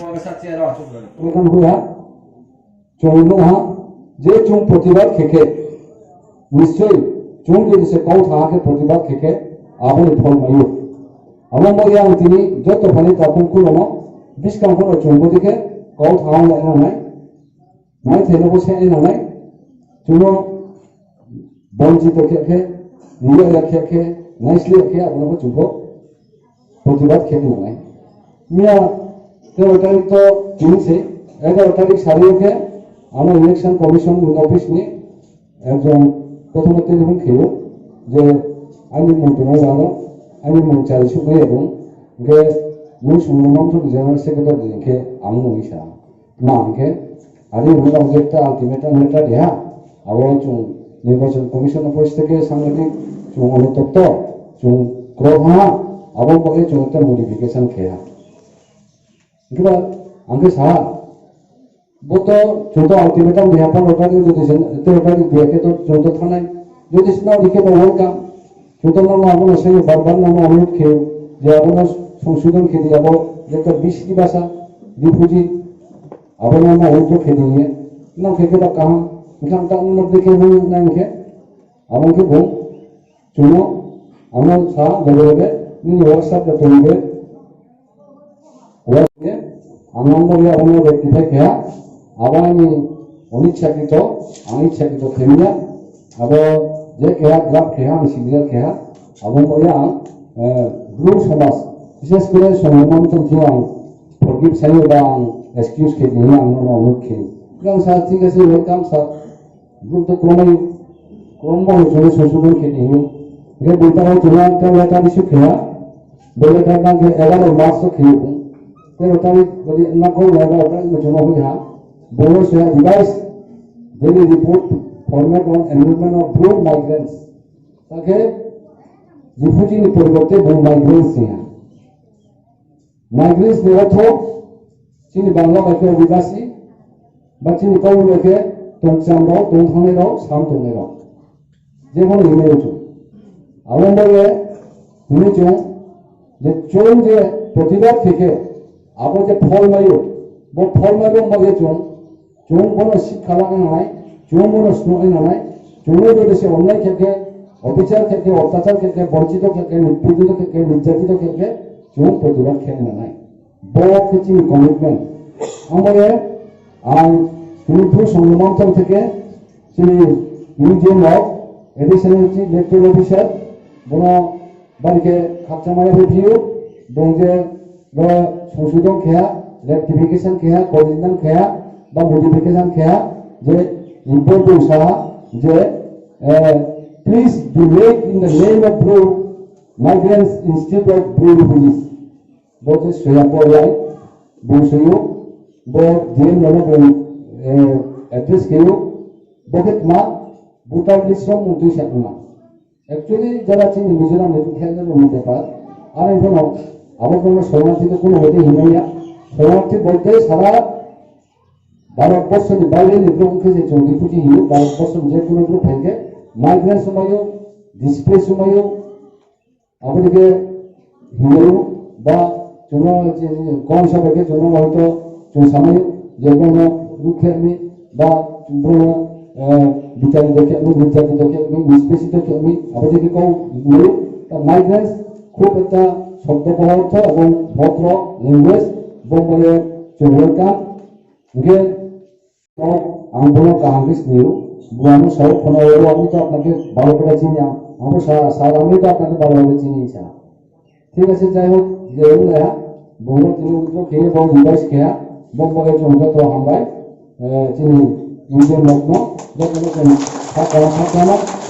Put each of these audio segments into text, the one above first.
এখন হুয়া চৌমুহা যে চুং প্রতিবাদ খেকে নিশ্চয়ই চুং যদি সে কৌ থাকাকে প্রতিবাদ খেকে আবনি ফল মাইও আমার মধ্যে আমি তিনি যত ফানি তাকুম কুলনো বিস্কামখন চুংবো দিকে কৌ থাকা এনা নাই নাই থেনো বসে এনা নাই চুনো বঞ্চিত খেকে নিয়ে খেকে নাইসলি খেকে আপনাকে চুংবো প্রতিবাদ খেকে নাই মিয়া 13 তারিখ তো চলছে 11 তারিখ সারিয়েকে আমার ইলেকশন কমিশন অফিস নিয়ে একজন প্রথমে টেলিফোন খেলো যে আইনি মন্ত্রণালয় জানো আইনি মন্ত্রী সুখে এবং গে মুই সংগ্রাম জেনারেল সেক্রেটারি দিনকে আমি নইসা মা আনকে আরে উনি একটা আলটিমেটাম লেটার দেয়া আবার চুং নির্বাচন কমিশন অফিস থেকে সাংগঠনিক চুং অনুতপ্ত চুং ক্রোধা আবার বলে চুং একটা মডিফিকেশন খেয়া কিবা আগে সারা বতো ছোট আলটিমেটাম দেয়া পর ওটাকে যদি ওটাকে দিয়াকে তো ছোট থানায় যদি না লিখে বা ওয়েলকাম ছোট নাম আমরা সেই বারবার নাম অনুরোধ খেয়ে যে আপনার সংশোধন খেয়ে যাব যেটা বিশটি ভাষা ডিফুজি আপনার নাম অনুরোধ খেয়ে দিয়ে না খেয়ে বা কাহা এখান তা অন্য দেখে হুই না খেয়ে আমাকে বল চুনো আমার সা লগে লগে নিয়ে হোয়াটসঅ্যাপ তৈরি আনন্দে আপনার রেক্টিফাই খেয়া আবার আমি অনিচ্ছাকৃত অনিচ্ছাকৃত খেমিয়া আবার যে খেয়া গ্রাফ খেয়া আমি সিরিয়াল খেয়া আবার বলিয়া গ্রুপ সমাজ বিশেষ করে সংগ্রামন্ত আং ফরগিভ চাইও বা আং এক্সকিউজ খেয়ে দিয়ে আং অনুরোধ খেয়ে স্যার ঠিক আছে ওয়েলকাম স্যার গ্রুপ তো ক্রম হিসেবে সংশোধন খেয়ে দিয়ে এটা বলতে হয় তোমার একটা লেটার ইস্যু খেয়া বলে তার 11 মার্চ তো খেয়ে 13 তারিখ যদি না করে 11 তারিখ জমা হয়ে হা বলো সে revise daily report format on enrolment of blue migrants তাকে রিফিউজি পরিবর্তে ব্লু মাইগ্রেন্টস নিয়ে মাইগ্রেন্টস এর অর্থ চিনি বাংলা বাক্য অভিবাসী বা চিনি কৌলকে টংচামরাও টংথানেরাও সামটংনেরাও যে কোনো ইমেল চুন আবন্দরে তিনি চুন যে চুন যে প্রতিবাদ থেকে আবো যে ফল মাইও বো ফল মাইও মগে চুন চুন কোনো শিক্ষা লাগা নাই চুন কোনো স্নোই নাই চুনে যদি সে অন্যায় থেকে অবিচার থেকে অত্যাচার থেকে বঞ্চিত থেকে নিপীড়িত থেকে নির্যাতিত থেকে চুন প্রতিবাদ খেয়ে নাই বো কিছু কমিটমেন্ট আমাদের আর তিনিপুর সংগ্রামাঞ্চল থেকে তিনি ইউজিএম of additional chief electoral officer বন বাড়িকে খাপচামায় রিভিউ বংজে সংশোধন খেয়া রেক্টিফিকেশন খেয়া কোঅর্ডিনেশন খেয়া বা মডিফিকেশন খেয়া যে ইম্পর্টেন্ট সাহা যে please do make in the name of blue migrants institute of blue refugees বলতে সোয়া পড়াই বংশীয় বো জিএম নামে এড্রেস খেয়েও বহুত মা বুটার বিশ্রম মুতুই সাকমা অ্যাকচুয়ালি যারা চিনি মিজোরাম নতুন খেয়ালের মধ্যে পার আর এখন আবার কোনো শরণার্থীতে কোনো হতে হিমাইয়া শরণার্থী বলতে সারা ভারতবর্ষের বাইরে নিগ্রহকে যে চৌকি পুঁজি হিউ ভারতবর্ষের যে কোনো গ্রুপ থেকে মাইগ্রেন্ট সময়ও ডিসপ্লে সময়ও আমাদেরকে হিমায়ু বা চুনো কম সবাইকে চুনো হয়তো চুন সময় যে কোনো রুখেরমি বা চুনো বিচারিত দেখে নির্যাতিত দেখে নিষ্পেষিত আমি আমাদেরকে কম মাইগ্রেন্টস খুব একটা শব্দপদার্থ এবং ভদ্র ল্যাঙ্গুয়েজ বলে ওয়েলকাম ওকে আন্দোলন কাহামিস নিউ আমি সব ফোন আমি তো আপনাকে ভালো করে চিনি আমার স্যার আমি তো আপনাকে ভালোভাবে চিনি স্যার ঠিক আছে যাই হোক যে বহু তিনি খেয়ে বহু রিভাইস খেয়া বম্বকে চন্দ্র তো হামলায় তিনি ইউজিএম মগ্ন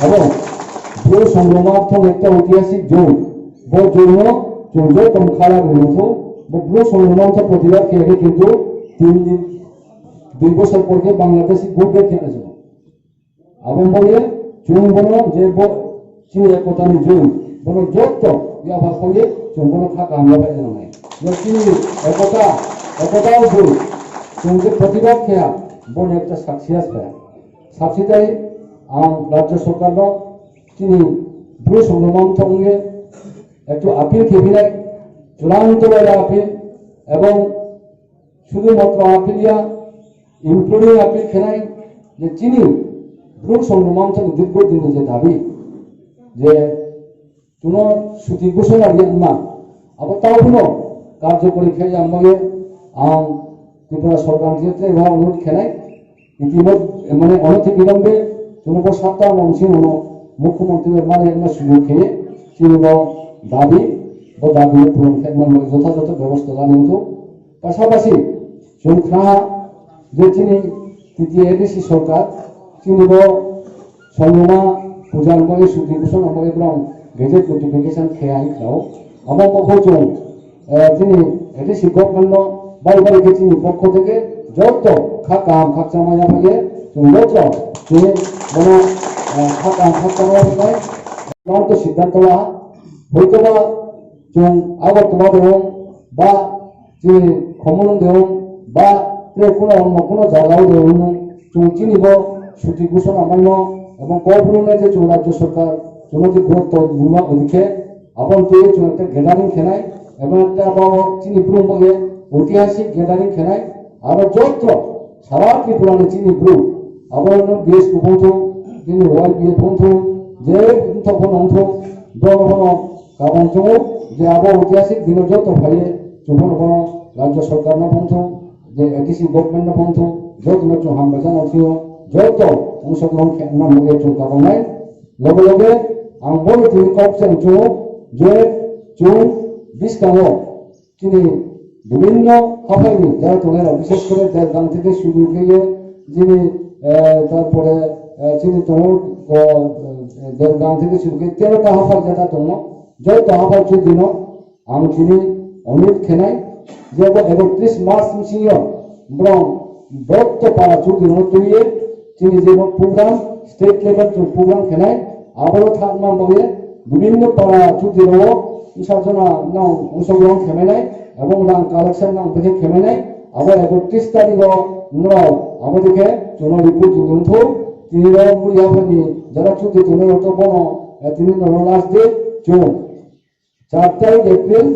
এবং ব্লু সংগ্রামার্থক একটা ঐতিহাসিক জোন বড় জন্য চন্দ্র তমখালা গ্রন্থ ব্লু সংগ্রামার্থ প্রতিবাদ খেয়ে কিন্তু 2 বছর পরে বাংলাদেশি গ্রুপের খেলা ছিল এবং বলে চুন বন যে চিনি একতা নি জোন বন যত ইয়াবার পরে চুন বন খাকা আমরা পাই নাই চিনি একতাও জোন চুনকে প্রতিবাদ খেয়া বন একটা সাকসিয়াস পায় সাকসিতাই রাজ্য সরকার চিনি ব্লু সংগ্রামার্থকে একটু আপিল খেয়ে চূড়ান্ত আপিল এবং শুধুমাত্র আপিলিয়া ইনক্লুডিং আপিল খেনাই যে চিনি গ্রুপ সংগ্রাম থেকে দীর্ঘদিনের যে দাবি যে কোনো ছুটি ঘোষণা না আবার তাও হলো কার্যকরী খেয়ে আমাকে আম ত্রিপুরা সরকার ক্ষেত্রে এবার অনুরোধ খেলায় ইতিমধ্যে মানে অনতিবিলম্বে জনব সপ্তাহ অংশী মুখ্যমন্ত্রীর মানে সুযোগ খেয়ে চিনিব দাবি ও দাবি পূরণ মানে যথাযথ ব্যবস্থা জানিয়ে পাশাপাশি জনখ্না যে চিনি তৃতীয় এডিসি সরকার চিনিব সংগ্রামা পূজার মধ্যে ছুটি ঘোষণা আমাকে এবং গেজেট নোটিফিকেশন খেয়ে খাও আমার পক্ষ তিনি এডিসি গভর্নমেন্ট বাড়ি চিনি পক্ষ থেকে যত খাকাম খাকচামায়া ফেলে যত তিনি মানে খাকাম খাকচামায়া ফেলায় তো সিদ্ধান্ত নেওয়া হয়তোবা जों আগরতলা দেবং বা যে খমন দেবং বা কোনো অন্য কোনো জায়গাও দেবং जों চিনিব ছুটি ঘোষণা মান্য এবং কর্পোরেটে যে রাজ্য সরকার जों যে গুরুত্ব দিবা ওদিকে আপন পেয়ে जों একটা গ্যাদারিং খেলায় এবং একটা চিনি ব্রহ্মকে ঐতিহাসিক গ্যাদারিং খেলায় আরো যত সারা ত্রিপুরানে চিনি ব্রু আবার বিএস কুপন্থ চিনি ওয়াই বিএ পন্থ যে তখন অংশ বড় কারণ যে আবার ঐতিহাসিক দিন যত ভাইয়ে চুপন বড় রাজ্য সরকার না পন্থ যে এডিসি গভর্নমেন্ট না পন্থ যত নচ হামবাজান অথিও যত অংশগ্রহণ না লগে চুন কাবনায় লগে লগে আং বড় তিনি কপসেন চু যে চুন বিস্কানো তিনি বিভিন্ন হাফাইনি যারা তোমরা বিশেষ করে দেড়গান থেকে শুরু হয়ে যিনি তারপরে চিনি তোমার দেড়গান থেকে শুরু করে 13টা হাফাই যেটা তোমরা যত হাফাই দিন আং চিনি অনুরোধ খেনাই যে 31 মার্চ মিশিয়ে ব্রং দত্ত পাড়া চুক্তি তৈরি চিনি যে প্রোগ্রাম স্টেট লেভেল প্রোগ্রাম খেনাই আবারও থাকমা বলে বিভিন্ন পাড়া চুক্তি রব সাজনা নাও অংশগ্রহণ খেমে নাই এবং রাং কালেকশন নাম থেকে খেমে নাই আবার 31 তারিখ নয় আমাদেরকে চুনো রিপোর্ট দিন তিনি মুড়িয়াফানি যারা চুক্তি তুমি অত বন তিনি লাস্ট ডে চুন 4 তারিখ এপ্রিল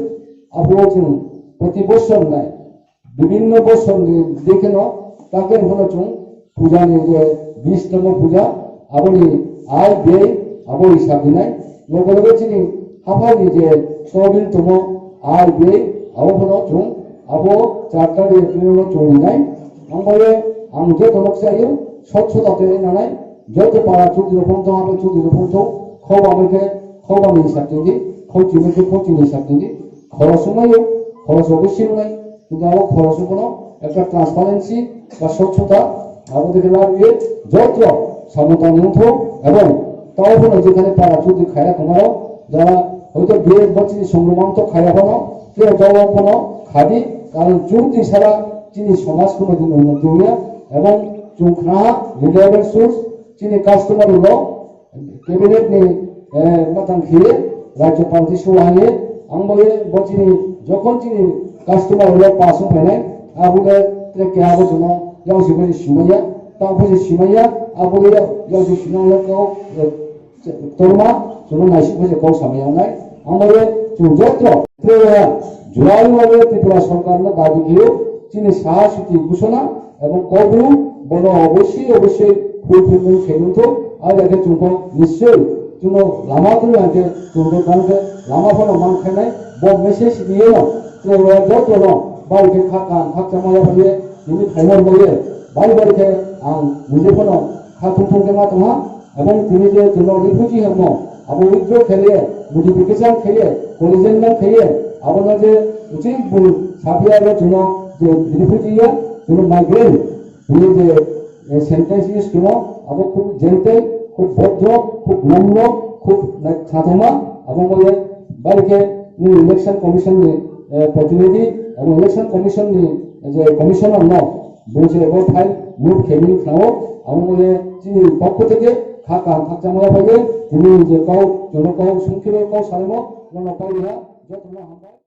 আবহাওয়া প্রতি বছর নাই বিভিন্ন বছর দেখে ন তাকে হলো চুন পূজা নিয়ে 20তম পূজা আবরি আয় ব্যয় আবর হিসাব নাই লগে লগে চিনি হাফাইনি যে 14তম আয় ব্যয় আবহাওয়া চুন আবো 4 তারিখ এপ্রিল চলি নাই আমাদের আমি যত লোক চাই স্বচ্ছতাতে নানাই যত পাড়া চুক্তি পন্থ হবে চুক্তি পন্থ খব আমাকে খব আমি হিসাব দিই খৌচিমেকে খৌচিম হিসাব দিই খরচ নয় খরচ অবশ্যই নয় কিন্তু আমার খরচ কোনো একটা ট্রান্সপারেন্সি বা স্বচ্ছতা আমাদেরকে লাগবে যত সমতা নিয়ন্ত্র এবং তাও কোনো যেখানে পাড়া চুক্তি খায়া তোমারও যারা হয়তো বিয়ে বছর সংগ্রাম তো খায়া কোনো কেউ যাওয়া কোনো খাবি কারণ চুক্তি ছাড়া চিনি সমাজ কোনোদিন উন্নতি হইয়া এবং চুঁকনা রিলায়েবল সোর্স চিনি কাস্টমার হলো ক্যাবিনেট নি মাতাং খেয়ে রাজ্য পান্তি সোহাইয়ে আংবয়ে বচিনি যখন চিনি কাস্টমার হলো পাস ফেনে আবুলে কে আবো জন্য যাও সিবাই সিমাইয়া তাও বুঝে সিমাইয়া আবুলে যাও সিমাইয়া কেউ তোরমা জন্য নাইসি বুঝে কও সামাইয়া নাই আমাদের যত জুলাই ভাবে ত্রিপুরা সরকার না দাবি গিয়েও চিনি সাহসী ঘোষণা এবং কবরু বড় অবশ্যই অবশ্যই ফুলফিলমেন্ট খেলুন তো আর একে চুম্প নিশ্চয়ই চুনো লামা তুলে আনতে চুম্প কানকে লামা ফোন মান খাই বব মেসেজ নিয়ে না যত ন বাড়িকে খাকা খাকচা মজা ফেলে তিনি ফাইনাল বলে বাড়ি বাড়িতে আং নিজে ফোন খাতুনকে মা তোমা এবং তিনি যে চুনো রিফিউজি হেম আবু উইথড্র খেলে মডিফিকেশন খেলে কলিজেন্ট খেলে আপনার যে উচিত সাফিয়ার চুনো যে রিফিউজিয়া চুনো মাইগ্রেন্ট তিনি যে সেন্টেন্স ইউজ কিনো আবো খুব জেন্টেল খুব ভদ্র খুব নম্র খুব সাধমা এবং বলে বাড়িকে ইলেকশন কমিশন প্রতিনিধি এবং ইলেকশন কমিশন যে কমিশনার ন বলছে এবার ফাইল মুখ খেলি খাও এবং বলে তিনি পক্ষ থেকে খাকা খাকচা মজা পাইলে তিনি যে কও জন কও সংক্ষেপে কও সারেম জন পাইয়া যত